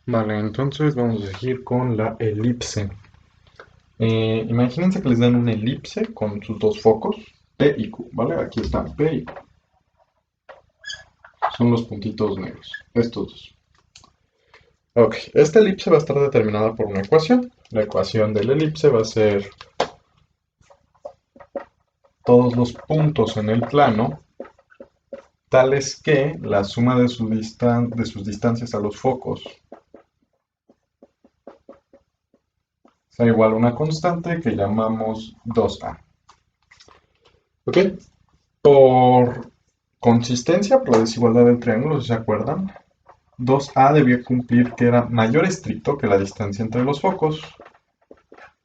Vale, entonces vamos a seguir con la elipse. Imagínense que les dan una elipse con sus dos focos, P y Q, ¿vale? Aquí están P y Q. Son los puntitos negros, estos dos. Ok, esta elipse va a estar determinada por una ecuación. La ecuación de la elipse va a ser todos los puntos en el plano, tales que la suma de sus distancias a los focos sea igual a una constante que llamamos 2a. ¿Ok? Por consistencia, por la desigualdad del triángulo, si se acuerdan, 2a debía cumplir que era mayor estricto que la distancia entre los focos,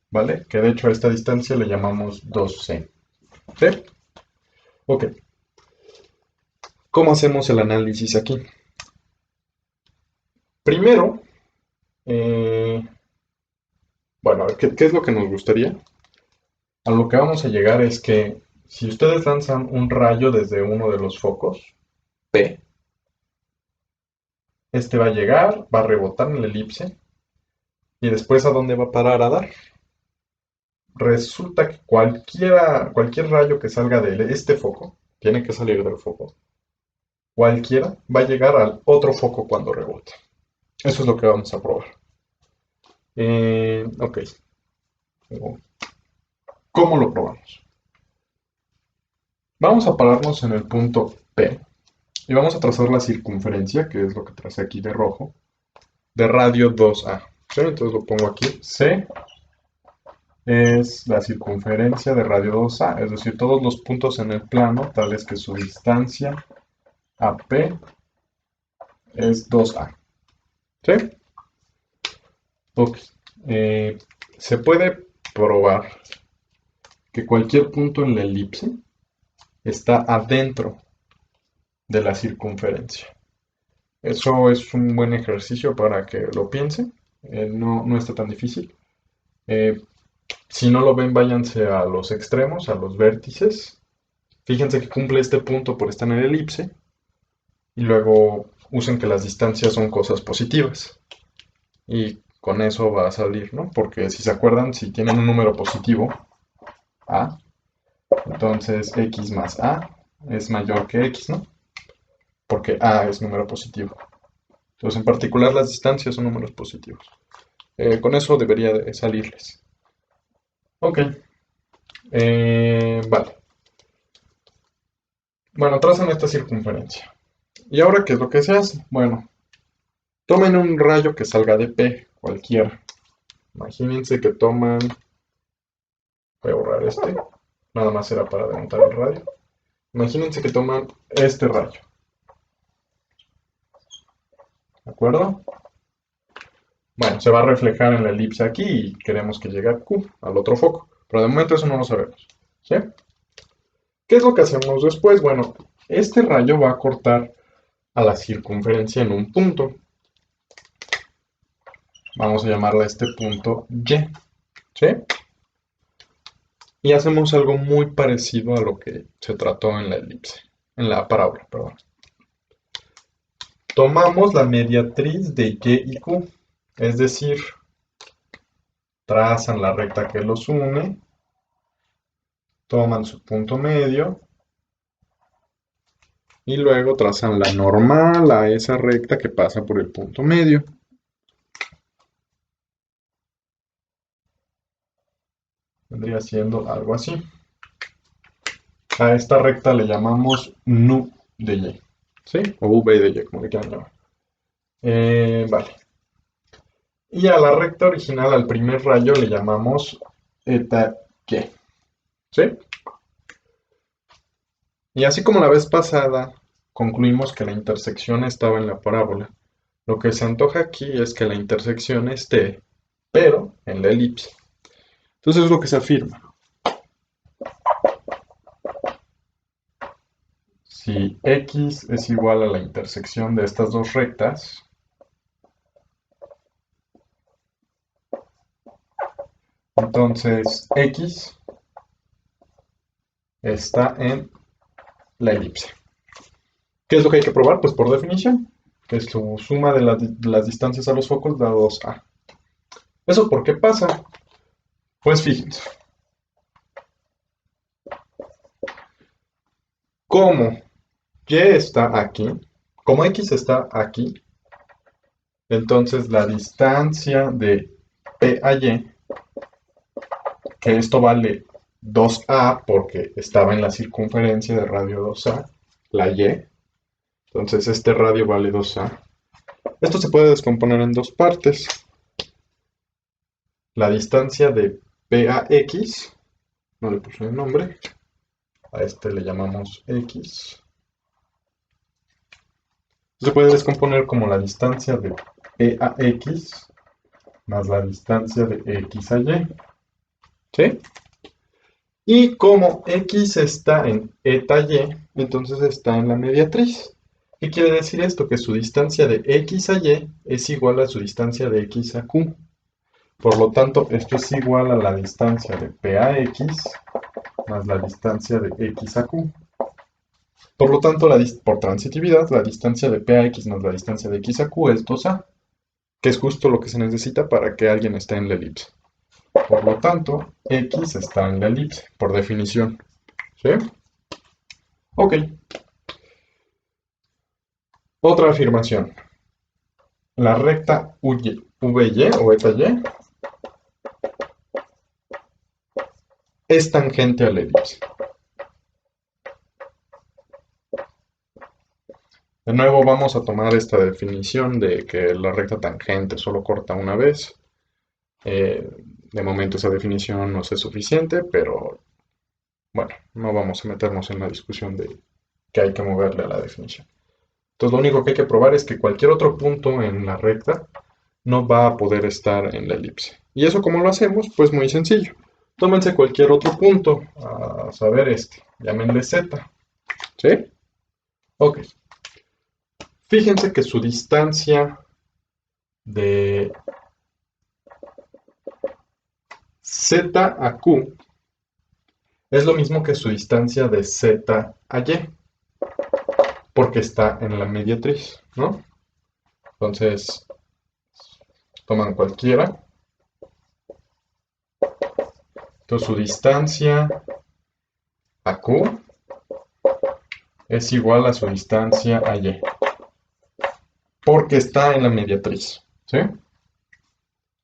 ¿vale? Que de hecho a esta distancia le llamamos 2c. ¿Sí? Ok. ¿Cómo hacemos el análisis aquí? Primero, eh, bueno, ¿qué es lo que nos gustaría? A lo que vamos a llegar es que si ustedes lanzan un rayo desde uno de los focos, P, este va a llegar, va a rebotar en la elipse, y después ¿a dónde va a parar a dar? Resulta que cualquier rayo que salga de este foco, tiene que salir del foco, cualquiera va a llegar al otro foco cuando rebote. Eso es lo que vamos a probar. Ok, ¿cómo lo probamos? Vamos a pararnos en el punto P y vamos a trazar la circunferencia, que es lo que tracé aquí de rojo, de radio 2A. ¿Sí? Entonces lo pongo aquí. C es la circunferencia de radio 2A, es decir, todos los puntos en el plano, tales que su distancia a P es 2A. ¿Sí? Ok. Eh, se puede probar que cualquier punto en la elipse está adentro de la circunferencia. Eso es un buen ejercicio para que lo piensen. No está tan difícil. Eh, si no lo ven, váyanse a los extremos, a los vértices. Fíjense que cumple este punto por estar en el elipse. Y luego usen que las distancias son cosas positivas. Y con eso va a salir, ¿no? Porque si se acuerdan, si tienen un número positivo, A, entonces X más A es mayor que X, ¿no? Porque A es número positivo. Entonces, en particular, las distancias son números positivos. Con eso debería de salirles. Ok, vale. Bueno, trazan esta circunferencia. ¿Y ahora qué es lo que se hace? Bueno, tomen un rayo que salga de P, cualquiera. Imagínense que toman... Voy a borrar este. Nada más era para adelantar el radio. Imagínense que toman este rayo. ¿De acuerdo? Bueno, se va a reflejar en la elipse aquí y queremos que llegue a Q, al otro foco. Pero de momento eso no lo sabemos. ¿Sí? ¿Qué es lo que hacemos después? Bueno, este rayo va a cortar a la circunferencia en un punto. Vamos a llamarle a este punto Y. ¿Sí? Y hacemos algo muy parecido a lo que se trató en la elipse, en la parábola, perdón. Tomamos la mediatriz de Y y Q, es decir, trazan la recta que los une, toman su punto medio y luego trazan la normal a esa recta que pasa por el punto medio. Vendría siendo algo así. A esta recta le llamamos nu de Y, ¿sí? O V de Y, como le quieran llamar. Vale. Y a la recta original, al primer rayo, le llamamos eta Y, ¿sí? Y así como la vez pasada, concluimos que la intersección estaba en la parábola. Lo que se antoja aquí es que la intersección esté, pero en la elipse. Entonces es lo que se afirma. Si X es igual a la intersección de estas dos rectas, entonces X está en la elipse. ¿Qué es lo que hay que probar? Pues por definición. que su suma de las distancias a los focos da 2A. ¿Eso por qué pasa? Pues fíjense. Como Y está aquí, como X está aquí, entonces la distancia de P a Y, que esto vale 2A porque estaba en la circunferencia de radio 2A, la Y, entonces este radio vale 2A. Esto se puede descomponer en dos partes. La distancia de P a X, no le puse el nombre, a este le llamamos X. Se puede descomponer como la distancia de P a X más la distancia de X a Y. ¿Sí? Y como X está en eta Y, entonces está en la mediatriz. ¿Qué quiere decir esto? Que su distancia de X a Y es igual a su distancia de X a Q. Por lo tanto, esto es igual a la distancia de P a X más la distancia de X a Q. Por lo tanto, por transitividad, la distancia de P a X más la distancia de X a Q es 2A, que es justo lo que se necesita para que alguien esté en la elipse. Por lo tanto, X está en la elipse, por definición. ¿Sí? Ok. Otra afirmación. La recta VY o eta Y es tangente a la elipse. De nuevo vamos a tomar esta definición de que la recta tangente solo corta una vez. De momento esa definición no es suficiente, pero bueno, no vamos a meternos en la discusión de que hay que moverle a la definición. Entonces lo único que hay que probar es que cualquier otro punto en la recta no va a poder estar en la elipse. ¿Y eso cómo lo hacemos? Pues muy sencillo. Tómense cualquier otro punto, a saber llámenle Z. ¿Sí? Ok. Fíjense que su distancia de Z a Q es lo mismo que su distancia de Z a Y, porque está en la mediatriz, ¿no? Entonces, toman cualquiera. Entonces, su distancia a Q es igual a su distancia a Y, porque está en la mediatriz, ¿sí?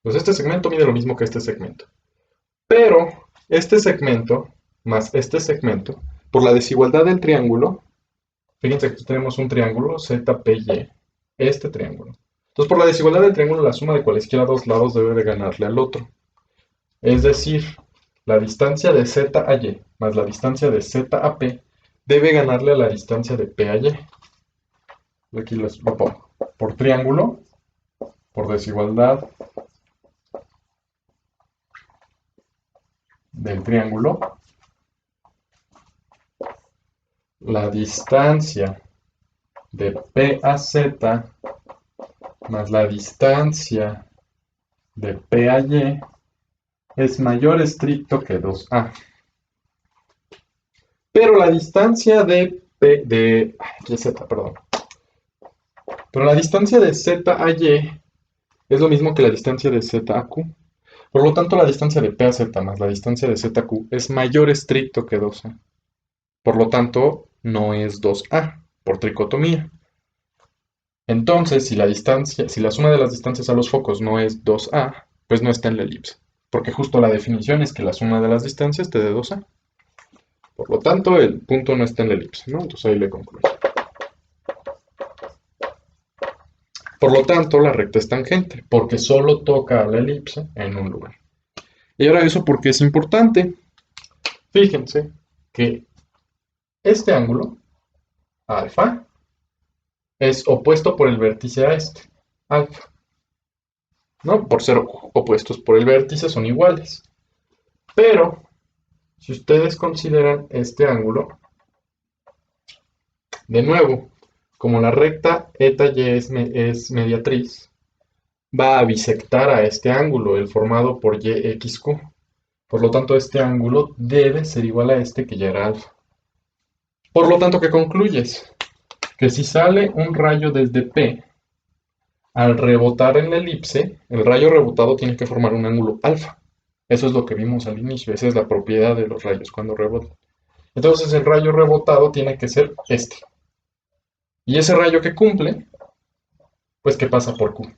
Pues este segmento mide lo mismo que este segmento. Pero este segmento más este segmento, por la desigualdad del triángulo, fíjense que aquí tenemos un triángulo ZPY, este triángulo. Entonces, por la desigualdad del triángulo, la suma de cualesquiera dos lados debe de ganarle al otro. Es decir, la distancia de Z a Y más la distancia de Z a P debe ganarle a la distancia de P a Y. Aquí lo pongo. Por triángulo, por desigualdad del triángulo, la distancia de P a Z más la distancia de P a Y es mayor estricto que 2A. Pero la distancia de Z, perdón. Pero la distancia de Z a Y es lo mismo que la distancia de Z a Q. Por lo tanto, la distancia de P a Z más la distancia de Z a Q es mayor estricto que 2A. Por lo tanto, no es 2A, por tricotomía. Entonces, si la suma de las distancias a los focos no es 2A, pues no está en la elipse. Porque justo la definición es que la suma de las distancias te dé 2A. Por lo tanto, el punto no está en la elipse, ¿no? Entonces ahí le concluyo. Por lo tanto, la recta es tangente, porque solo toca a la elipse en un lugar. Y ahora eso porque es importante. Fíjense que este ángulo, alfa, es opuesto por el vértice a este, alfa. ¿No? Por ser opuestos por el vértice son iguales. Pero, si ustedes consideran este ángulo, de nuevo, como la recta eta y es mediatriz, va a bisectar a este ángulo, el formado por YXQ. Por lo tanto, este ángulo debe ser igual a este que ya era alfa. Por lo tanto, ¿qué concluyes? Que si sale un rayo desde P Al rebotar en la elipse, el rayo rebotado tiene que formar un ángulo alfa. Eso es lo que vimos al inicio, esa es la propiedad de los rayos cuando rebotan. Entonces el rayo rebotado tiene que ser este. Y ese rayo que cumple, pues que pasa por Q.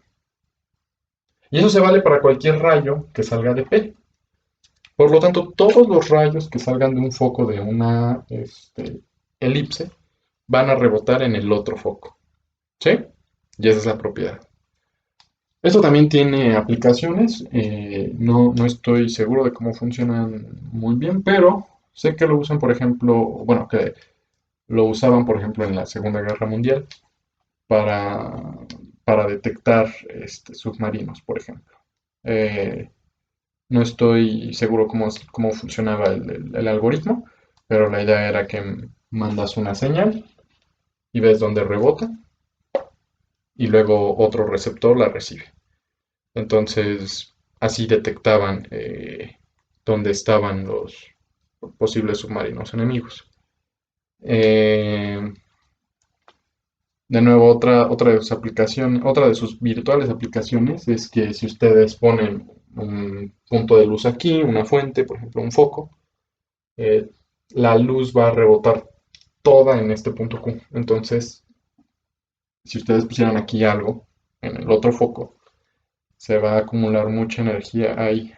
Y eso se vale para cualquier rayo que salga de P. Por lo tanto, todos los rayos que salgan de un foco de una elipse van a rebotar en el otro foco. ¿Sí? Y esa es la propiedad. Esto también tiene aplicaciones. No estoy seguro de cómo funcionan muy bien, pero sé que lo usan, por ejemplo, bueno, que lo usaban, por ejemplo, en la Segunda Guerra Mundial para, para detectar submarinos, por ejemplo. Eh, no estoy seguro cómo funcionaba el algoritmo, pero la idea era que mandas una señal y ves dónde rebota y luego otro receptor la recibe. Entonces, así detectaban dónde estaban los posibles submarinos enemigos. Eh, de nuevo, otra de sus virtuales aplicaciones es que si ustedes ponen un punto de luz aquí, una fuente, por ejemplo, un foco, eh, la luz va a rebotar toda en este punto Q. Entonces, si ustedes pusieran aquí algo en el otro foco, se va a acumular mucha energía ahí.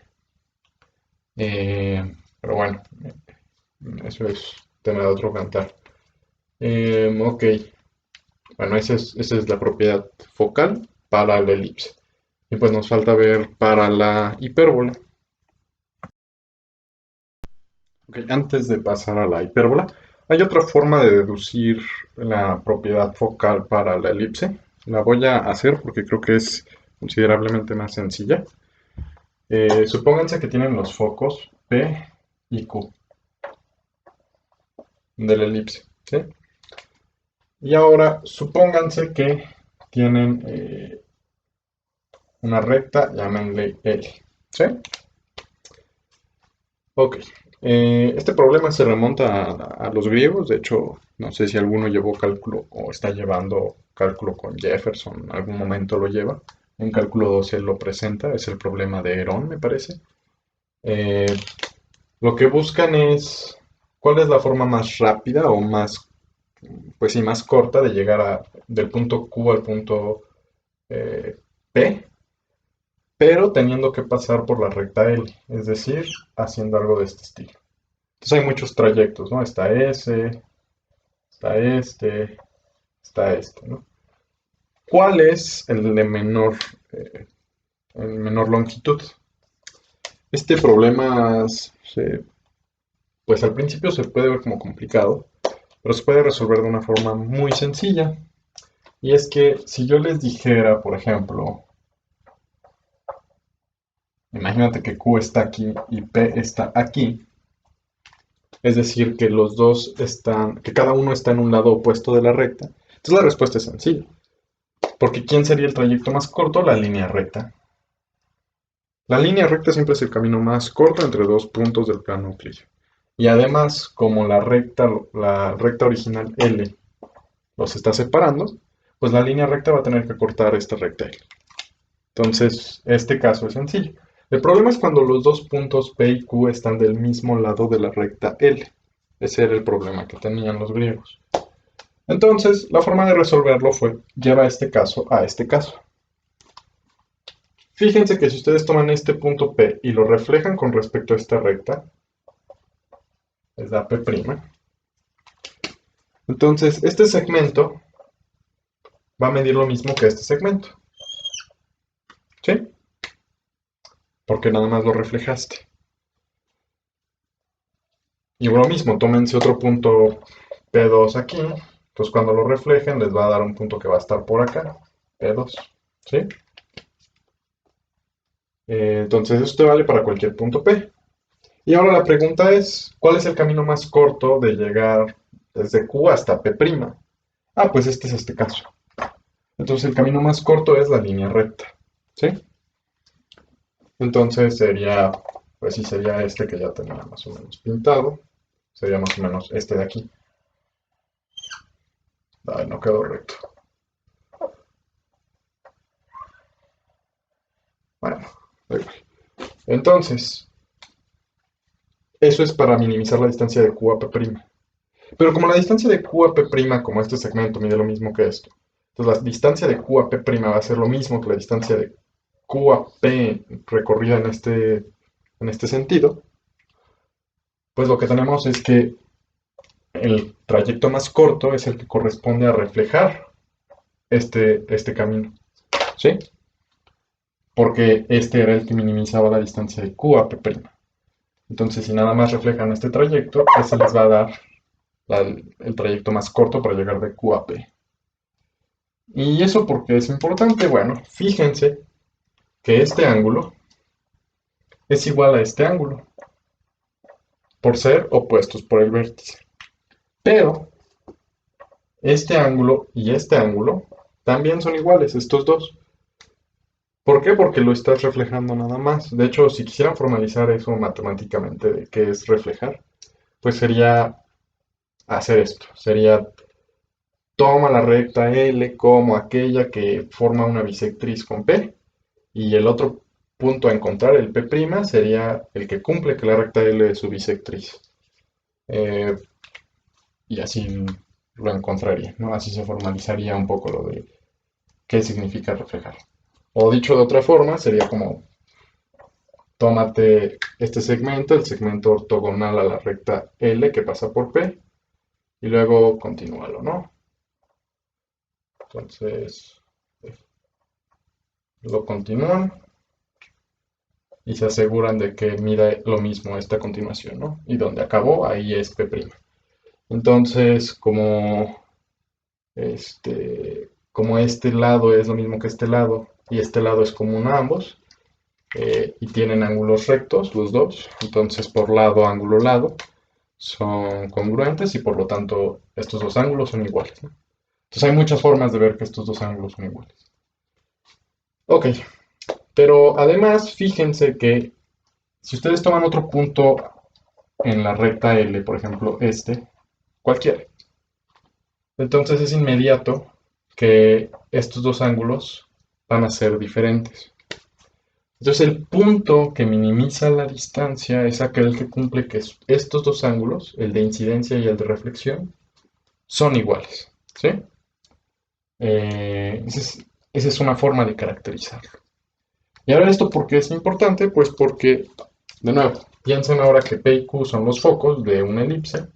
Pero bueno, eso es tema de otro cantar. Ok, bueno, esa es la propiedad focal para la elipse. Y pues nos falta ver para la hipérbola. Ok, antes de pasar a la hipérbola, hay otra forma de deducir la propiedad focal para la elipse. La voy a hacer porque creo que es considerablemente más sencilla. Supónganse que tienen los focos P y Q de la elipse, ¿sí? Y ahora supónganse que tienen una recta, llámenle L, ¿sí? Ok. Este problema se remonta a los griegos. De hecho, no sé si alguno llevó cálculo o está llevando cálculo con Jefferson, en algún momento lo lleva. En cálculo 12 él lo presenta, es el problema de Herón, me parece. Eh, lo que buscan es cuál es la forma más rápida o más, pues sí, más corta de llegar del punto Q al punto P, pero teniendo que pasar por la recta L, es decir, haciendo algo de este estilo. Entonces hay muchos trayectos, ¿no? Está ese, está está ¿no? ¿Cuál es eh, el menor longitud? Este problema, pues al principio se puede ver como complicado, pero se puede resolver de una forma muy sencilla. Y es que si yo les dijera, por ejemplo, imagínate que Q está aquí y P está aquí, es decir, que los dos que cada uno está en un lado opuesto de la recta, entonces la respuesta es sencilla. Porque ¿quién sería el trayecto más corto? La línea recta. La línea recta siempre es el camino más corto entre dos puntos del plano euclídeo. Y además, como la recta original L los está separando, pues la línea recta va a tener que cortar esta recta L. Entonces, este caso es sencillo. El problema es cuando los dos puntos P y Q están del mismo lado de la recta L. Ese era el problema que tenían los griegos. Entonces, la forma de resolverlo fue, lleva este caso a este caso. Fíjense que si ustedes toman este punto P y lo reflejan con respecto a esta recta, les da P'. Entonces, este segmento va a medir lo mismo que este segmento. ¿Sí? Porque nada más lo reflejaste. Y lo mismo, tómense otro punto P2 aquí. Entonces, cuando lo reflejen, les va a dar un punto que va a estar por acá. P2. ¿Sí? Entonces, esto vale para cualquier punto P. Y ahora la pregunta es, ¿cuál es el camino más corto de llegar desde Q hasta P'? Ah, pues este es este caso. Entonces el camino más corto es la línea recta, ¿sí? Entonces sería, pues sí, sería este que ya tenía más o menos pintado. Sería más o menos este de aquí. Ay, no quedó recto. Da igual. Entonces, eso es para minimizar la distancia de Q a P'. Pero como la distancia de Q a P', como este segmento mide lo mismo que esto, entonces la distancia de Q a P' va a ser lo mismo que la distancia de Q a P recorrida en este sentido, pues lo que tenemos es que el trayecto más corto es el que corresponde a reflejar este camino, ¿sí? Porque este era el que minimizaba la distancia de Q a P'. Entonces, si nada más reflejan este trayecto, ese les va a dar el trayecto más corto para llegar de Q a P. ¿Y eso por qué es importante? Bueno, fíjense que este ángulo es igual a este ángulo, por ser opuestos por el vértice. Pero este ángulo y este ángulo también son iguales, estos dos. ¿Por qué? Porque lo estás reflejando nada más. De hecho, si quisieran formalizar eso matemáticamente de qué es reflejar, pues sería hacer esto. Sería toma la recta L como aquella que forma una bisectriz con P y el otro punto a encontrar, el P', sería el que cumple que la recta L es su bisectriz. Eh, y así lo encontraría, ¿no? Así se formalizaría un poco lo de qué significa reflejar. O dicho de otra forma, sería como tómate este segmento, el segmento ortogonal a la recta L que pasa por P, y luego continúalo, ¿no? Entonces, lo continúan y se aseguran de que mida lo mismo esta continuación, ¿no? Y donde acabó, ahí es P'. Entonces, como este lado es lo mismo que este lado y este lado es común a ambos, y tienen ángulos rectos los dos, entonces por lado, ángulo, lado, son congruentes y por lo tanto estos dos ángulos son iguales, ¿no? Entonces hay muchas formas de ver que estos dos ángulos son iguales. Ok, pero además fíjense que si ustedes toman otro punto en la recta L, por ejemplo cualquiera, entonces es inmediato que estos dos ángulos van a ser diferentes. Entonces el punto que minimiza la distancia es aquel que cumple que estos dos ángulos, el de incidencia y el de reflexión, son iguales, ¿sí? Esa es una forma de caracterizarlo. Y ahora esto, ¿por qué es importante? Pues porque, de nuevo, piensen ahora que P y Q son los focos de una elipse.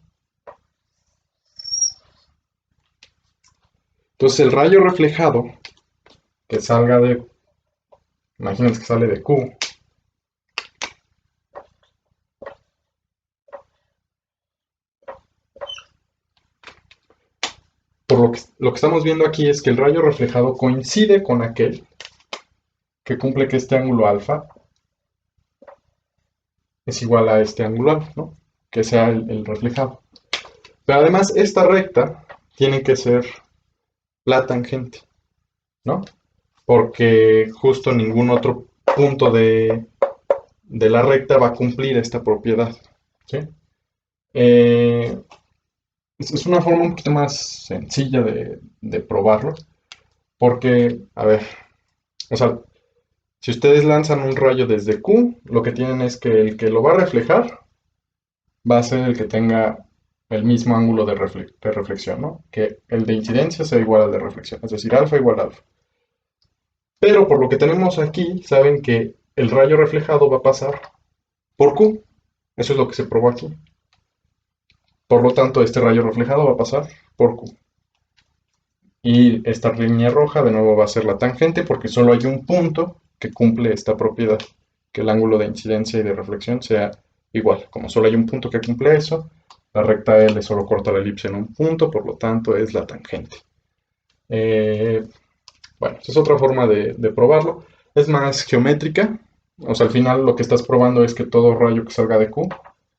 Entonces el rayo reflejado que salga imagínense que sale de Q, por lo que estamos viendo aquí es que el rayo reflejado coincide con aquel que cumple que este ángulo alfa es igual a este ángulo alfa, ¿no? Que sea el reflejado. Pero además esta recta tiene que ser la tangente, ¿no? Porque justo ningún otro punto de la recta va a cumplir esta propiedad, ¿sí? Eh, es una forma un poquito más sencilla de probarlo, porque, a ver, o sea, si ustedes lanzan un rayo desde Q, lo que tienen es que el que lo va a reflejar va a ser el que tenga el mismo ángulo de reflexión, ¿no? Que el de incidencia sea igual al de reflexión, es decir, alfa igual a alfa. Pero por lo que tenemos aquí, saben que el rayo reflejado va a pasar por Q. Eso es lo que se probó aquí. Por lo tanto, este rayo reflejado va a pasar por Q. Y esta línea roja de nuevo va a ser la tangente porque solo hay un punto que cumple esta propiedad, que el ángulo de incidencia y de reflexión sea igual. Como solo hay un punto que cumple eso, la recta L solo corta la elipse en un punto, por lo tanto es la tangente. Bueno, esa es otra forma de probarlo. Es más geométrica. O sea, al final lo que estás probando es que todo rayo que salga de Q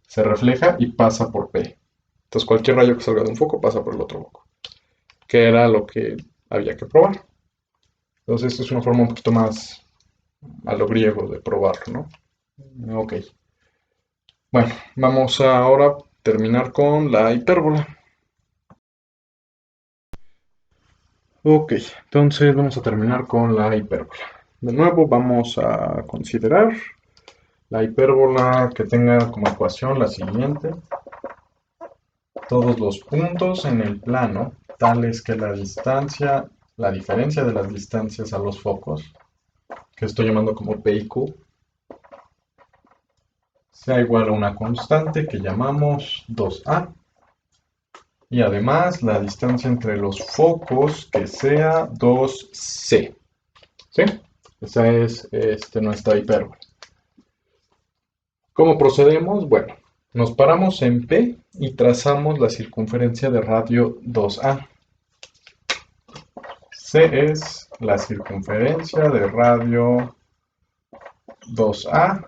se refleja y pasa por P. Entonces cualquier rayo que salga de un foco pasa por el otro foco, que era lo que había que probar. Entonces esta es una forma un poquito más a lo griego de probarlo, ¿no? Ok. Bueno, vamos ahora a terminar con la hipérbola. Ok, entonces vamos a terminar con la hipérbola. De nuevo vamos a considerar la hipérbola que tenga como ecuación la siguiente. Todos los puntos en el plano, tales que la diferencia de las distancias a los focos, que estoy llamando como P y Q, sea igual a una constante que llamamos 2A. Y además la distancia entre los focos que sea 2C. ¿Sí? Esa es nuestra hipérbola. ¿Cómo procedemos? Bueno, nos paramos en P y trazamos la circunferencia de radio 2A. C es la circunferencia de radio 2A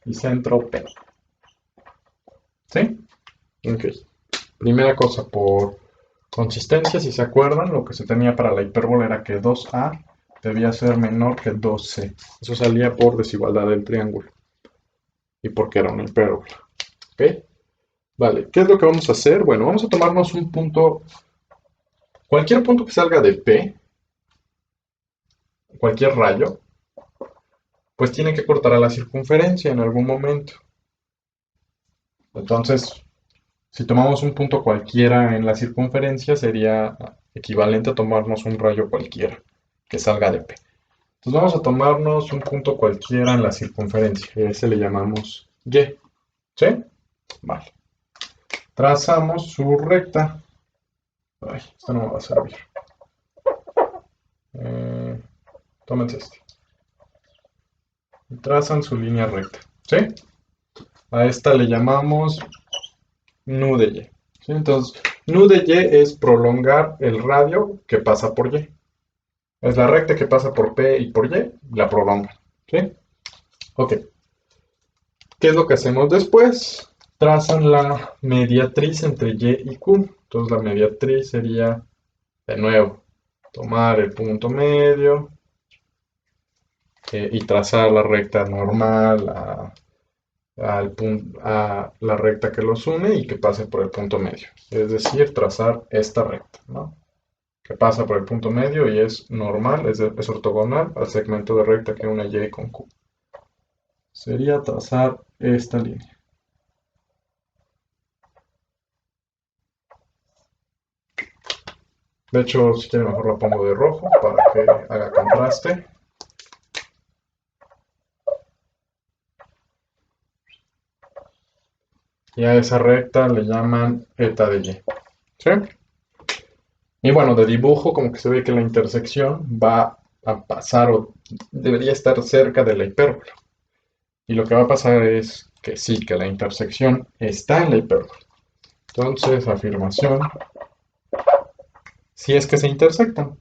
y centro P. ¿Sí? Ok. Primera cosa, por consistencia, si se acuerdan, lo que se tenía para la hipérbola era que 2A debía ser menor que 2C. Eso salía por desigualdad del triángulo. Y porque era una hipérbola. ¿Ok? Vale, ¿qué es lo que vamos a hacer? Bueno, vamos a tomarnos un punto, cualquier punto que salga de P, cualquier rayo, pues tiene que cortar a la circunferencia en algún momento. Entonces, si tomamos un punto cualquiera en la circunferencia, sería equivalente a tomarnos un rayo cualquiera que salga de P. Entonces vamos a tomarnos un punto cualquiera en la circunferencia, y a ese le llamamos Y. ¿Sí? Vale. Trazamos su recta. Ay, esto no me va a servir. Tómense este. Y trazan su línea recta. ¿Sí? A esta le llamamos nu de Y. ¿Sí? Entonces, nu de Y es prolongar el radio que pasa por Y. Es la recta que pasa por P y por Y, la prolonga. ¿Sí? Ok. ¿Qué es lo que hacemos después? Trazan la mediatriz entre Y y Q. Entonces la mediatriz sería, de nuevo, tomar el punto medio y trazar la recta normal a la recta que los une y que pase por el punto medio. Es decir, trazar esta recta, ¿no? Que pasa por el punto medio y es normal, es ortogonal al segmento de recta que une Y con Q. Sería trazar esta línea. De hecho, si quieren mejor la pongo de rojo para que haga contraste. Y a esa recta le llaman eta de Y. ¿Sí? Y bueno, de dibujo como que se ve que la intersección va a pasar o debería estar cerca de la hipérbola. Y lo que va a pasar es que sí, que la intersección está en la hipérbola. Entonces, afirmación, si es que se intersectan.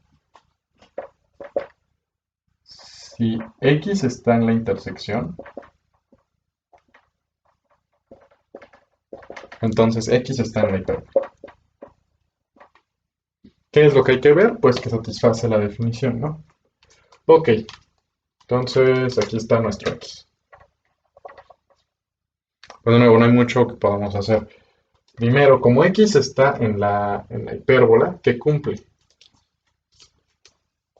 Si X está en la intersección, entonces X está en la hipérbola. ¿Qué es lo que hay que ver? Pues que satisface la definición, ¿no? Ok, entonces aquí está nuestro X. Pues de nuevo, no hay mucho que podamos hacer. Primero, como X está en la hipérbola, ¿qué cumple?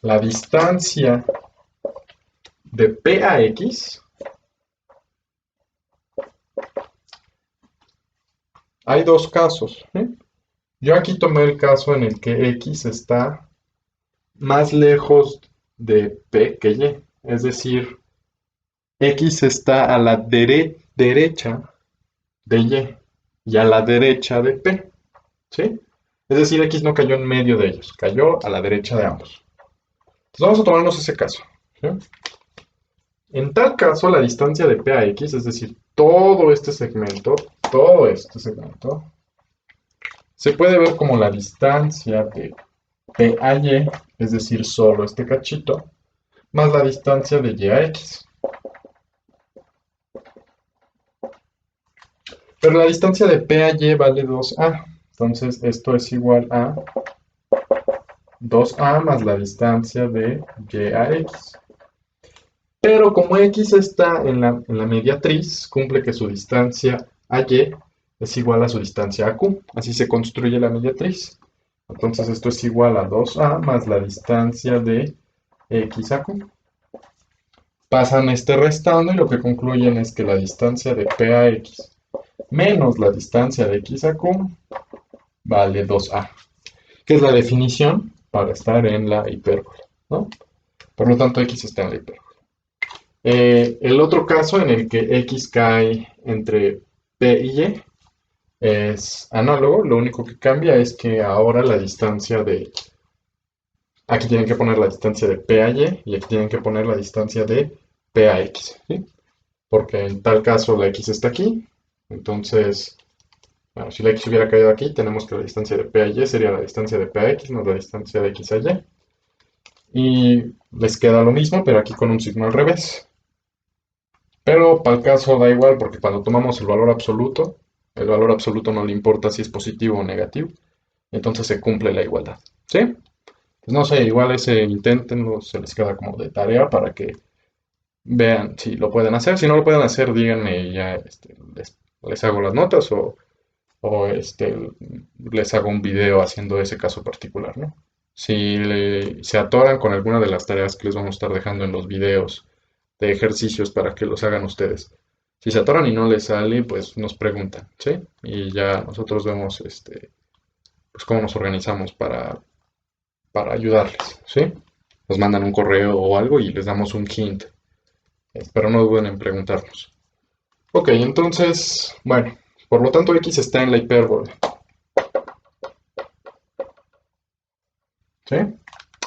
La distancia de P a X, hay dos casos. Yo aquí tomé el caso en el que X está más lejos de P que Y. Es decir, X está a la derecha de Y a la derecha de P. ¿Sí? Es decir, X no cayó en medio de ellos, cayó a la derecha de ambos. Entonces vamos a tomarnos ese caso. ¿Sí? En tal caso, la distancia de P a X, es decir, todo este segmento, se puede ver como la distancia de P a Y, es decir, solo este cachito, más la distancia de Y a X. Pero la distancia de P a Y vale 2A. Entonces esto es igual a 2A más la distancia de Y a X. Pero como X está en la mediatriz, cumple que su distancia a Y es igual a su distancia a Q. Así se construye la mediatriz. Entonces esto es igual a 2A más la distancia de X a Q. Pasan este restando y lo que concluyen es que la distancia de P a X menos la distancia de X a Q vale 2A, que es la definición para estar en la hipérbola, ¿no? Por lo tanto, X está en la hipérbola. El otro caso en el que X cae entre P y Y es análogo, lo único que cambia es que ahora la distancia de... Aquí tienen que poner la distancia de P a Y y aquí tienen que poner la distancia de P a X, ¿sí? Porque en tal caso la X está aquí, entonces, bueno, si la X hubiera caído aquí, tenemos que la distancia de P a Y sería la distancia de P a X más la distancia de X a Y. Y les queda lo mismo, pero aquí con un signo al revés. Pero para el caso da igual, porque cuando tomamos el valor absoluto no le importa si es positivo o negativo, entonces se cumple la igualdad, ¿sí? Pues no sé, igual ese inténtenlo, se les queda como de tarea para que vean si lo pueden hacer. Si no lo pueden hacer, díganme y ya les hago las notas o les hago un video haciendo ese caso particular, ¿no? Si se atoran con alguna de las tareas que les vamos a estar dejando en los videos de ejercicios para que los hagan ustedes. Si se atoran y no les sale, pues nos preguntan, ¿sí? Y ya nosotros vemos pues cómo nos organizamos para ayudarles, ¿sí? Nos mandan un correo o algo y les damos un hint. Pero no duden en preguntarnos. Ok, entonces, bueno, por lo tanto X está en la hipérbola, ¿sí?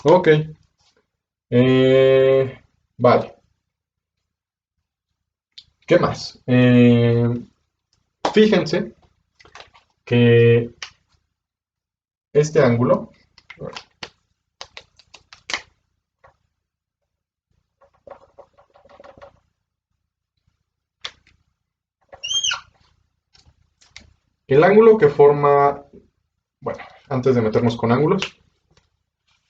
Ok, vale. ¿Qué más? Fíjense que este ángulo, el ángulo que forma, bueno, antes de meternos con ángulos,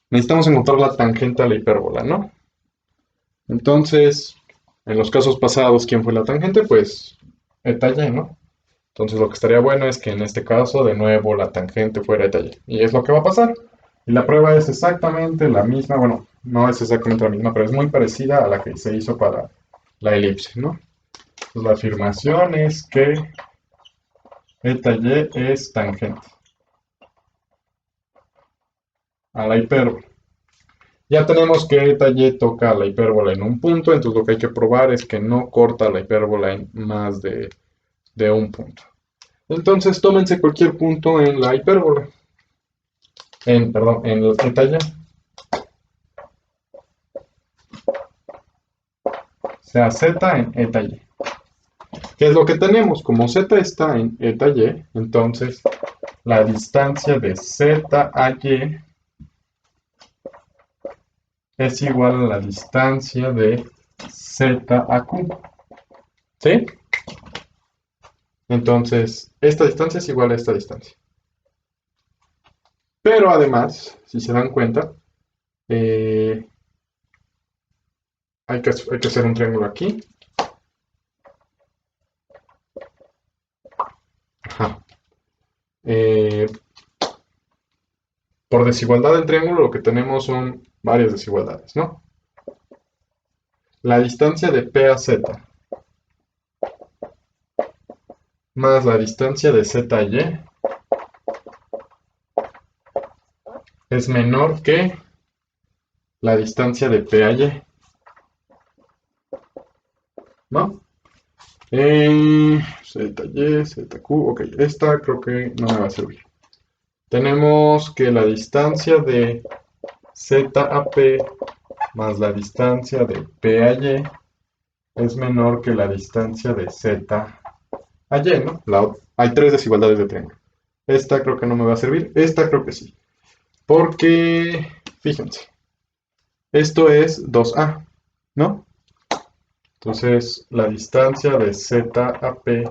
necesitamos encontrar la tangente a la hipérbola, ¿no? Entonces, en los casos pasados, ¿quién fue la tangente? Pues eta y, ¿no? Entonces lo que estaría bueno es que en este caso, de nuevo, la tangente fuera eta y. Y es lo que va a pasar. Y la prueba es exactamente la misma, bueno, no es exactamente la misma, pero es muy parecida a la que se hizo para la elipse, ¿no? Entonces la afirmación es que eta y es tangente a la hipérbola. Ya tenemos que eta y toca la hipérbola en un punto, entonces lo que hay que probar es que no corta la hipérbola en más de un punto. Entonces tómense cualquier punto en la hipérbola, perdón, en el eta y, sea z en eta y. ¿Qué es lo que tenemos? Como z está en eta y, entonces la distancia de z a y es igual a la distancia de z a q, ¿sí? Entonces, esta distancia es igual a esta distancia. Pero además, si se dan cuenta, hay que hacer un triángulo aquí. Ajá. Por desigualdad del triángulo lo que tenemos son varias desigualdades, ¿no? La distancia de P a Z más la distancia de Z a Y es menor que la distancia de P a Y, ¿no? ZY, ZQ, ok, esta creo que no me va a servir. Tenemos que la distancia de Z a P más la distancia de P a Y es menor que la distancia de Z a Y, ¿no? Hay tres desigualdades de triángulo. Esta creo que no me va a servir, esta creo que sí. Porque, fíjense, esto es 2A, ¿no? Entonces, la distancia de Z a P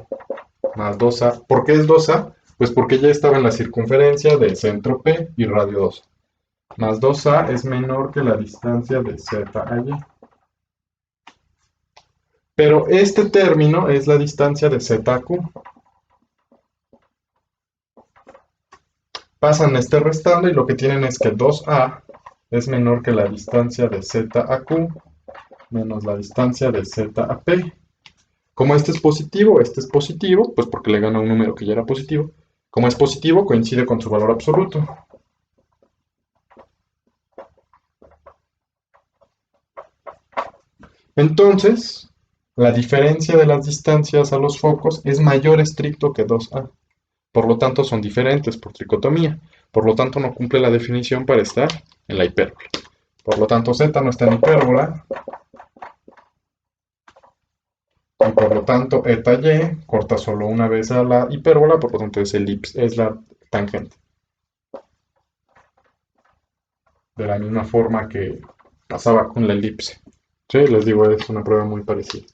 más 2A. ¿Por qué es 2A? Pues porque ya estaba en la circunferencia del centro P y radio 2. Más 2A es menor que la distancia de Z a Y. Pero este término es la distancia de Z a Q. Pasan este restando y lo que tienen es que 2A es menor que la distancia de Z a Q menos la distancia de Z a P. Como este es positivo, pues porque le gana un número que ya era positivo. Como es positivo, coincide con su valor absoluto. Entonces, la diferencia de las distancias a los focos es mayor estricto que 2A. Por lo tanto, son diferentes por tricotomía. Por lo tanto, no cumple la definición para estar en la hipérbola. Por lo tanto, Z no está en hipérbola. Y por lo tanto, eta y corta solo una vez a la hipérbola, por lo tanto es es la tangente. De la misma forma que pasaba con la elipse. Sí, les digo, es una prueba muy parecida.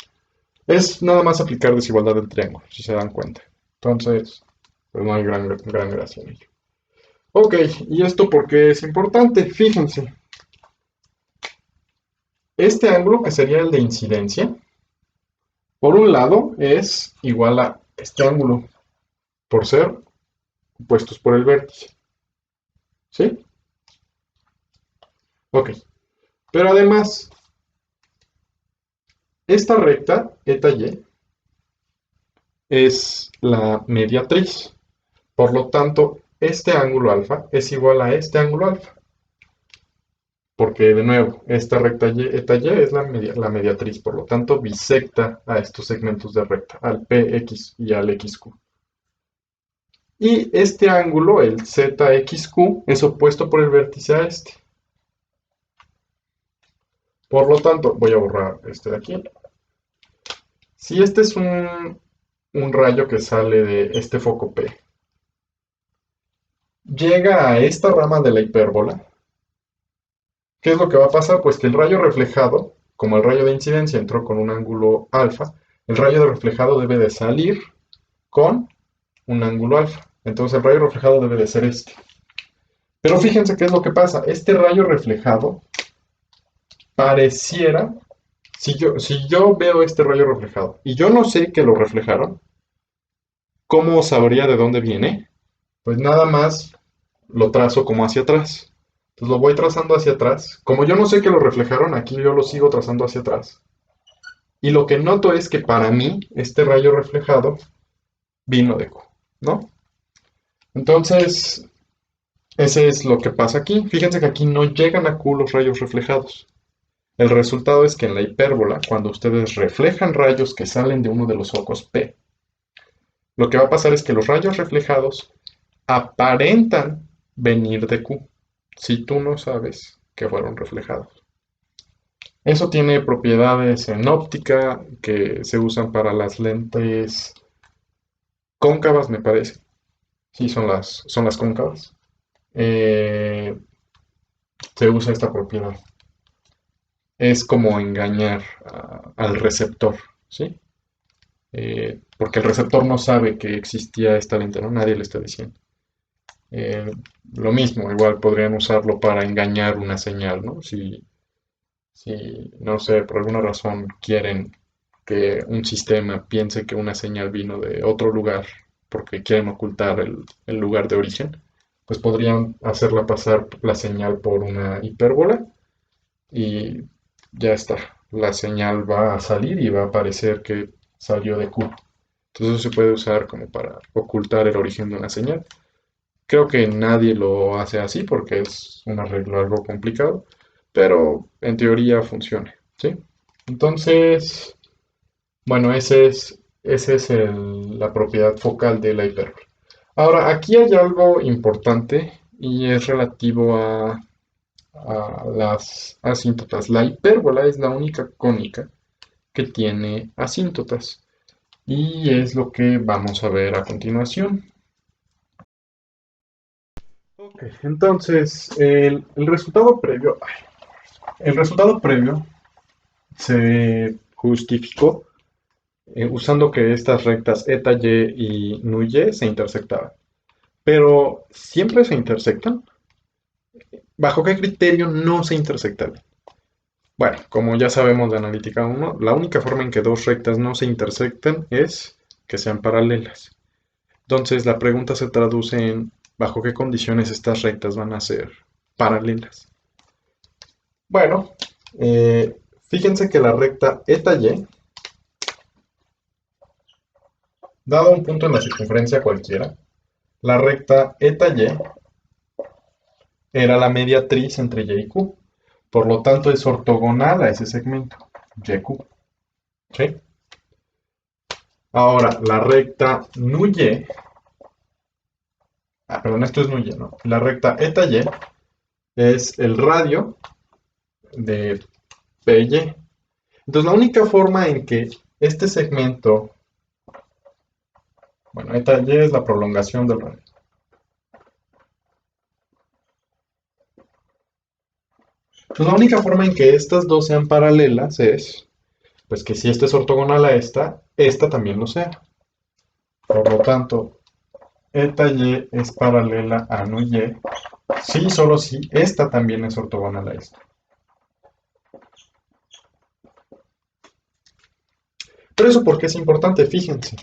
Es nada más aplicar desigualdad del triángulo, si se dan cuenta. Entonces, pues no hay gran gracia en ello. Ok, ¿y esto por qué es importante? Fíjense, este ángulo, que sería el de incidencia, por un lado es igual a este ángulo, por ser opuestos por el vértice. ¿Sí? Ok, pero además, esta recta, eta y, es la mediatriz. Por lo tanto, este ángulo alfa es igual a este ángulo alfa. Porque, de nuevo, esta recta y, eta y es la mediatriz. Por lo tanto, bisecta a estos segmentos de recta, al PX y al XQ. Y este ángulo, el ZXQ, es opuesto por el vértice a este. Por lo tanto, voy a borrar este de aquí. Si este es un rayo que sale de este foco P, llega a esta rama de la hipérbola, ¿qué es lo que va a pasar? Pues que el rayo reflejado, como el rayo de incidencia entró con un ángulo alfa, el rayo de reflejado debe de salir con un ángulo alfa. Entonces el rayo reflejado debe de ser este. Pero fíjense qué es lo que pasa. Este rayo reflejado pareciera, si yo veo este rayo reflejado y yo no sé que lo reflejaron, ¿cómo sabría de dónde viene? Pues nada más lo trazo como hacia atrás. Entonces lo voy trazando hacia atrás. Como yo no sé que lo reflejaron, aquí yo lo sigo trazando hacia atrás. Y lo que noto es que para mí este rayo reflejado vino de Q, ¿no? Entonces, ese es lo que pasa aquí. Fíjense que aquí no llegan a Q los rayos reflejados. El resultado es que en la hipérbola, cuando ustedes reflejan rayos que salen de uno de los focos P, lo que va a pasar es que los rayos reflejados aparentan venir de Q, si tú no sabes que fueron reflejados. Eso tiene propiedades en óptica que se usan para las lentes cóncavas, me parece. Sí, son las cóncavas. Se usa esta propiedad. Es como engañar al receptor, ¿sí? Porque el receptor no sabe que existía esta lente, ¿no? Nadie le está diciendo. Lo mismo, igual podrían usarlo para engañar una señal, ¿no? Si, no sé, por alguna razón quieren que un sistema piense que una señal vino de otro lugar porque quieren ocultar el lugar de origen, pues podrían hacerla pasar la señal por una hipérbola y ya está. La señal va a salir y va a parecer que salió de Q. Entonces eso se puede usar como para ocultar el origen de una señal. Creo que nadie lo hace así porque es un arreglo algo complicado, pero en teoría funciona, ¿sí? Entonces, bueno, ese es la propiedad focal de la hipérbola. Ahora, aquí hay algo importante y es relativo a las asíntotas. La hipérbola es la única cónica que tiene asíntotas y es lo que vamos a ver a continuación. Ok, entonces el resultado previo se justificó usando que estas rectas eta y nu y se intersectaban. Pero ¿siempre se intersectan? ¿Bajo qué criterio no se intersectan? Bueno, como ya sabemos de analítica 1, la única forma en que dos rectas no se intersecten es que sean paralelas. Entonces la pregunta se traduce en ¿bajo qué condiciones estas rectas van a ser paralelas? Bueno, fíjense que la recta eta y, dado un punto en la circunferencia cualquiera, la recta eta y era la mediatriz entre y q. Por lo tanto, es ortogonal a ese segmento, yq. ¿Sí? Ahora, la recta nu-y, perdón, esto es nu-y, ¿no? La recta eta y es el radio de PY. Entonces, la única forma en que este segmento, bueno, eta y es la prolongación del radio. Entonces, la única forma en que estas dos sean paralelas es, pues que si esta es ortogonal a esta también lo sea. Por lo tanto, eta y es paralela a nu-y, sí, solo si esta también es ortogonal a esta. Pero eso, ¿por qué es importante? Fíjense.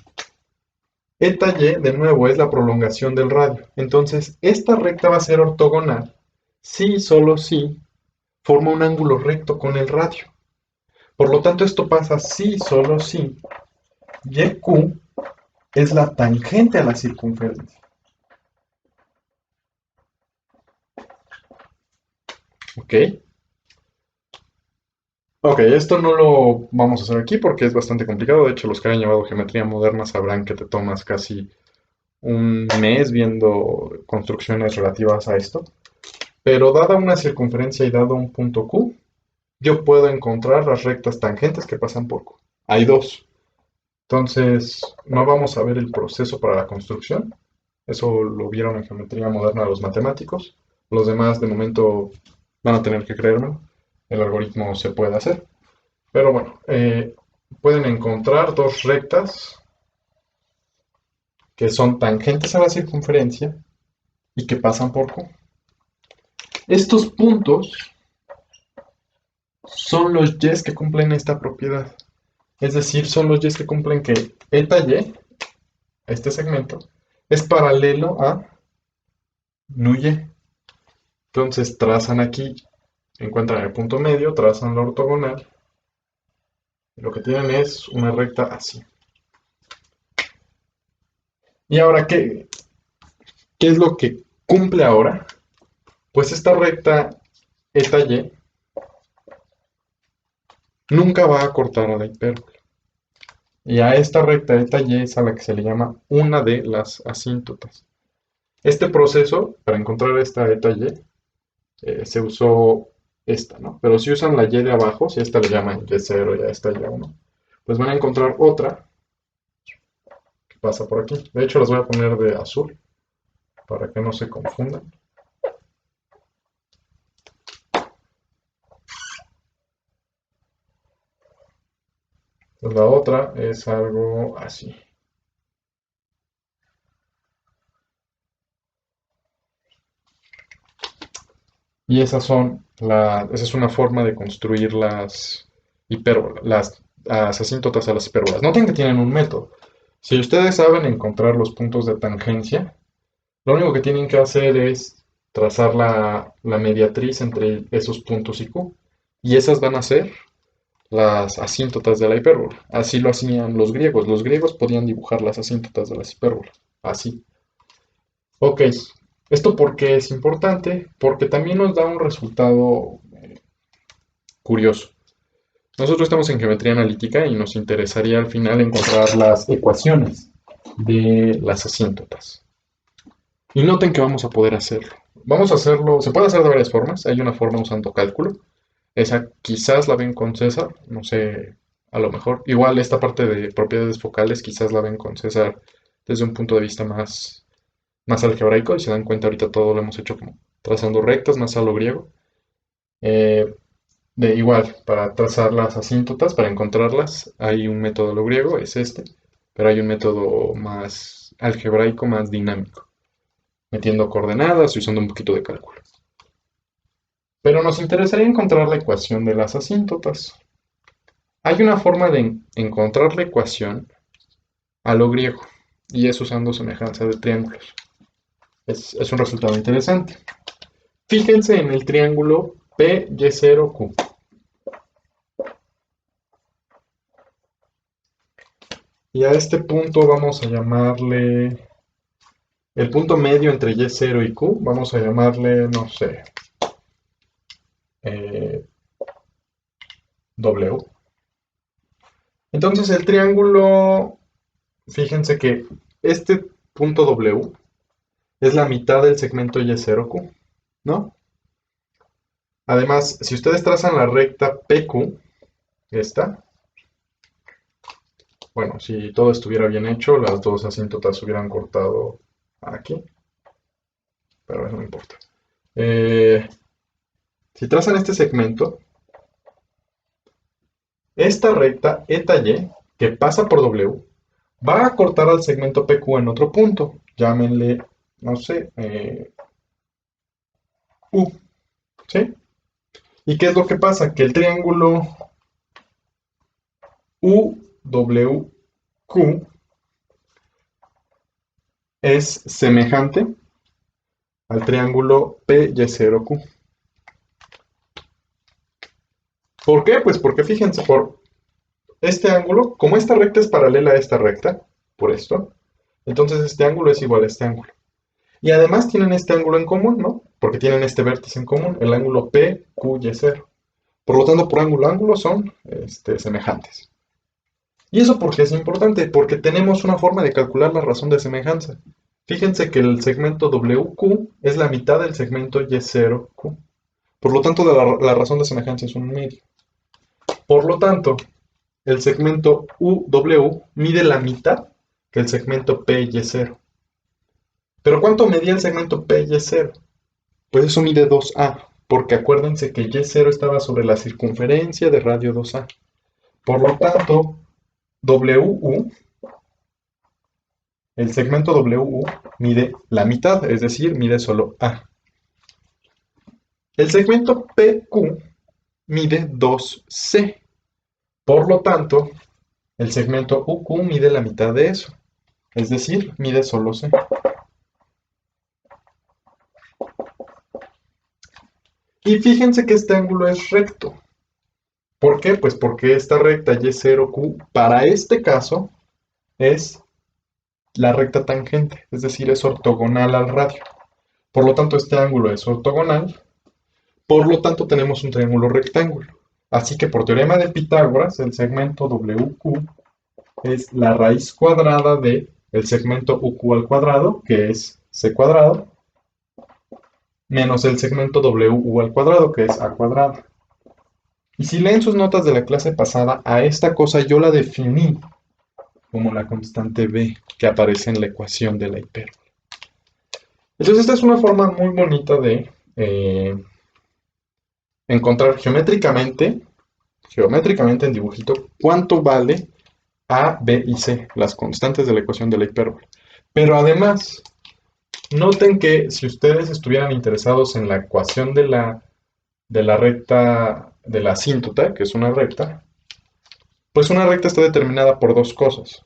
Eta y, de nuevo, es la prolongación del radio. Entonces, esta recta va a ser ortogonal si, solo si, forma un ángulo recto con el radio. Por lo tanto, esto pasa si, solo si, yq es la tangente a la circunferencia. ¿Ok? Ok, esto no lo vamos a hacer aquí porque es bastante complicado. De hecho, los que han llevado geometría moderna sabrán que te tomas casi un mes viendo construcciones relativas a esto. Pero dada una circunferencia y dado un punto Q, yo puedo encontrar las rectas tangentes que pasan por Q. Hay dos. Entonces, no vamos a ver el proceso para la construcción. Eso lo vieron en geometría moderna los matemáticos. Los demás, de momento, van a tener que creerme. El algoritmo se puede hacer. Pero bueno, pueden encontrar dos rectas que son tangentes a la circunferencia y que pasan por Q. Estos puntos son los y que cumplen esta propiedad. Es decir, son los y que cumplen que eta y, este segmento, es paralelo a nu-y. Entonces trazan aquí, encuentran el punto medio, trazan la ortogonal, y lo que tienen es una recta así. Y ahora, ¿qué es lo que cumple ahora? Pues esta recta eta y nunca va a cortar a la hipérbola. Y a esta recta eta y es a la que se le llama una de las asíntotas. Este proceso, para encontrar esta eta y, se usó esta, ¿no? Pero si usan la y de abajo, si a esta le llaman y0 y a esta y1, pues van a encontrar otra que pasa por aquí. De hecho, las voy a poner de azul para que no se confundan. Pues la otra es algo así. Y esa es una forma de construir las hipérbolas, las asíntotas a las hipérbolas. Noten que tienen un método. Si ustedes saben encontrar los puntos de tangencia, lo único que tienen que hacer es trazar la mediatriz entre esos puntos y Q. Y esas van a ser las asíntotas de la hipérbola. Así lo hacían los griegos. Los griegos podían dibujar las asíntotas de las hipérbolas. Así. Ok, ¿esto por qué es importante? Porque también nos da un resultado curioso. Nosotros estamos en geometría analítica y nos interesaría al final encontrar las ecuaciones de las asíntotas. Y noten que vamos a poder hacerlo. Vamos a hacerlo, se puede hacer de varias formas. Hay una forma usando cálculo. Esa quizás la ven con César, no sé, a lo mejor. Igual esta parte de propiedades focales quizás la ven con César desde un punto de vista más algebraico. Y se dan cuenta, ahorita todo lo hemos hecho como trazando rectas, más a lo griego. Eh, igual, para trazar las asíntotas, para encontrarlas, hay un método a lo griego, es este, pero hay un método más algebraico, más dinámico, metiendo coordenadas y usando un poquito de cálculo. Pero nos interesaría encontrar la ecuación de las asíntotas. Hay una forma de encontrar la ecuación a lo griego, y es usando semejanza de triángulos. Es un resultado interesante. Fíjense en el triángulo P, Y0, Q. Y a este punto vamos a llamarle el punto medio entre Y0 y Q, vamos a llamarle, no sé, W. Entonces el triángulo, fíjense que este punto W es la mitad del segmento Y0Q, ¿no? Además, si ustedes trazan la recta PQ, esta, bueno, si todo estuviera bien hecho, las dos asíntotas hubieran cortado aquí, pero eso no importa. Si trazan este segmento, esta recta eta y, que pasa por W, va a cortar al segmento PQ en otro punto. Llámenle, no sé, U, ¿sí? ¿Y qué es lo que pasa? Que el triángulo UWQ es semejante al triángulo PY0Q. ¿Por qué? Pues porque fíjense, por este ángulo, como esta recta es paralela a esta recta, por esto, entonces este ángulo es igual a este ángulo. Y además tienen este ángulo en común, ¿no? Porque tienen este vértice en común, el ángulo PQY0. Por lo tanto, por ángulo a ángulo son semejantes. ¿Y eso por qué es importante? Porque tenemos una forma de calcular la razón de semejanza. Fíjense que el segmento WQ es la mitad del segmento Y0Q. Por lo tanto, la razón de semejanza es un medio. Por lo tanto, el segmento UW mide la mitad que el segmento PY0. ¿Pero cuánto medía el segmento PY0? Pues eso mide 2A, porque acuérdense que Y0 estaba sobre la circunferencia de radio 2A. Por lo tanto, WU, el segmento WU mide la mitad, es decir, mide solo A. El segmento PQ mide 2C. Por lo tanto, el segmento UQ mide la mitad de eso, es decir, mide solo C. Y fíjense que este ángulo es recto. ¿Por qué? Pues porque esta recta Y0Q, para este caso, es la recta tangente, es decir, es ortogonal al radio. Por lo tanto, este ángulo es ortogonal, por lo tanto tenemos un triángulo rectángulo. Así que por teorema de Pitágoras, el segmento WQ es la raíz cuadrada de el segmento UQ al cuadrado, que es C cuadrado, menos el segmento WU al cuadrado, que es A cuadrado. Y si leen sus notas de la clase pasada, a esta cosa yo la definí como la constante B que aparece en la ecuación de la hipérbola. Entonces esta es una forma muy bonita de encontrar geométricamente en dibujito, cuánto vale A, B y C, las constantes de la ecuación de la hipérbola. Pero además, noten que si ustedes estuvieran interesados en la ecuación de la recta, de la asíntota, que es una recta, pues una recta está determinada por dos cosas.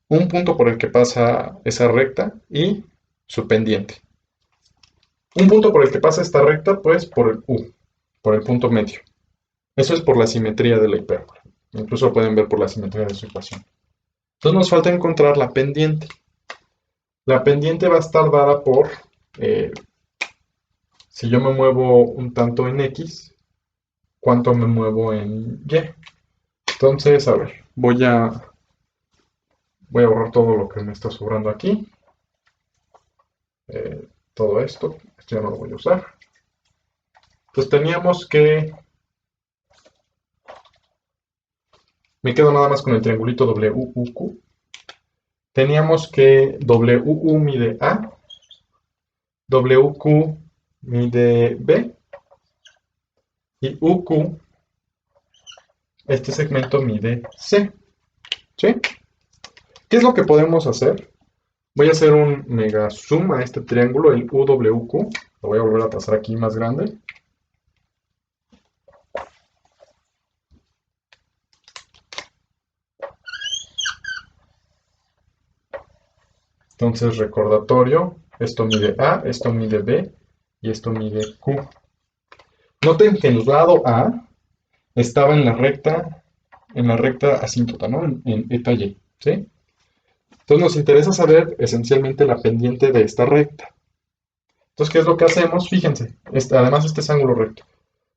Un punto por el que pasa esa recta y su pendiente. Un punto por el que pasa esta recta, pues por el U, por el punto medio. Eso es por la simetría de la hipérbola. Incluso lo pueden ver por la simetría de su ecuación. Entonces nos falta encontrar la pendiente. La pendiente va a estar dada por, si yo me muevo un tanto en X, cuánto me muevo en Y. Entonces, a ver, voy a borrar todo lo que me está sobrando aquí. Todo esto ya no lo voy a usar. Pues teníamos que... Me quedo nada más con el triangulito WUQ. Teníamos que WU mide A, WQ mide B y UQ, este segmento mide C. ¿Sí? ¿Qué es lo que podemos hacer? Voy a hacer un mega zoom a este triángulo, el UWQ. Lo voy a volver a trazar aquí más grande. Entonces, recordatorio, esto mide A, esto mide B y esto mide Q. Noten que el lado A estaba en la recta asíntota, ¿no? En eta y, ¿sí? Entonces nos interesa saber esencialmente la pendiente de esta recta. Entonces, ¿qué es lo que hacemos? Fíjense, además este es ángulo recto.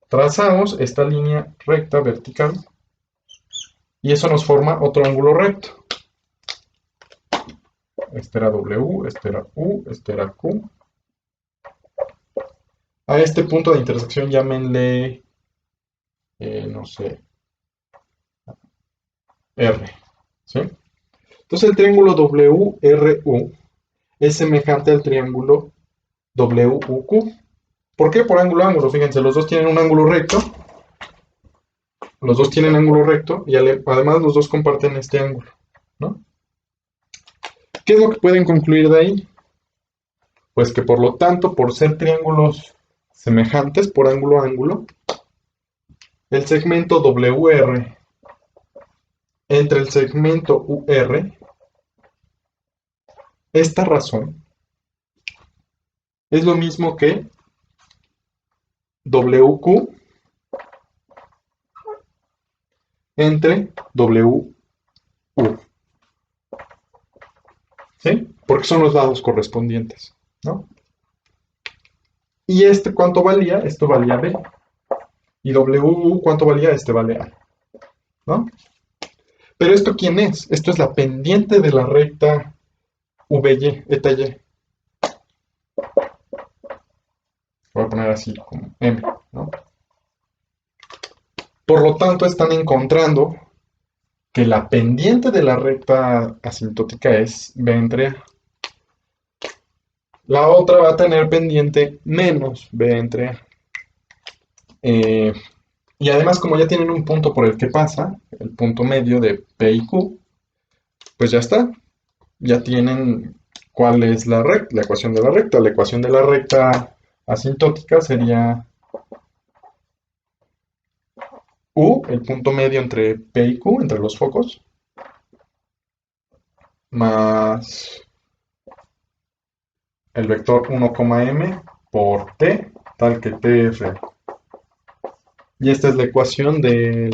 Trazamos esta línea recta vertical y eso nos forma otro ángulo recto. Este era W, este era U, este era Q. A este punto de intersección llámenle, no sé, R, ¿sí? Entonces el triángulo WRU es semejante al triángulo WUQ. ¿Por qué? Por ángulo a ángulo. Fíjense, los dos tienen un ángulo recto. Los dos tienen ángulo recto y además los dos comparten este ángulo, ¿no? ¿Qué es lo que pueden concluir de ahí? Pues que por lo tanto, por ser triángulos semejantes por ángulo a ángulo, el segmento WR entre el segmento UR, esta razón es lo mismo que WQ entre WU, ¿sí? Porque son los lados correspondientes, ¿no? ¿Y este cuánto valía? Esto valía B. ¿Y WU cuánto valía? Este vale A, ¿no? Pero ¿esto quién es? Esto es la pendiente de la recta VY, eta Y. Voy a poner así como M, ¿no? Por lo tanto, están encontrando que la pendiente de la recta asintótica es B entre A. La otra va a tener pendiente menos B entre A. Y además, como ya tienen un punto por el que pasa, el punto medio de P y Q, pues ya está. Ya tienen cuál es la recta, la ecuación de la recta. La ecuación de la recta asintótica sería U, el punto medio entre P y Q, entre los focos, más el vector 1,m por t, tal que tf. Y esta es la ecuación de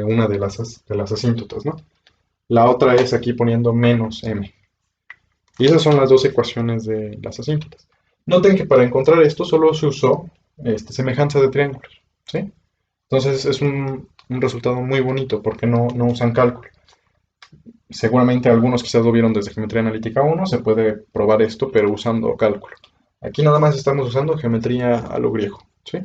una de las asíntotas, ¿no? La otra es aquí poniendo menos m. Y esas son las dos ecuaciones de las asíntotas. Noten que para encontrar esto solo se usó semejanza de triángulos, ¿sí? Entonces es un resultado muy bonito porque no usan cálculo. Seguramente algunos quizás lo vieron desde Geometría Analítica 1, se puede probar esto, pero usando cálculo. Aquí nada más estamos usando geometría a lo griego, ¿sí?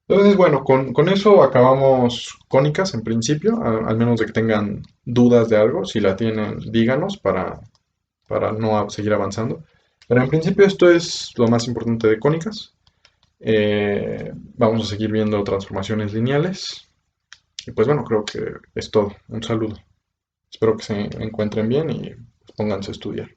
Entonces, bueno, con eso acabamos cónicas en principio, al menos de que tengan dudas de algo. Si la tienen, díganos para no seguir avanzando. Pero en principio esto es lo más importante de cónicas. Vamos a seguir viendo transformaciones lineales. Y pues bueno, creo que es todo. Un saludo. Espero que se encuentren bien y pónganse a estudiar.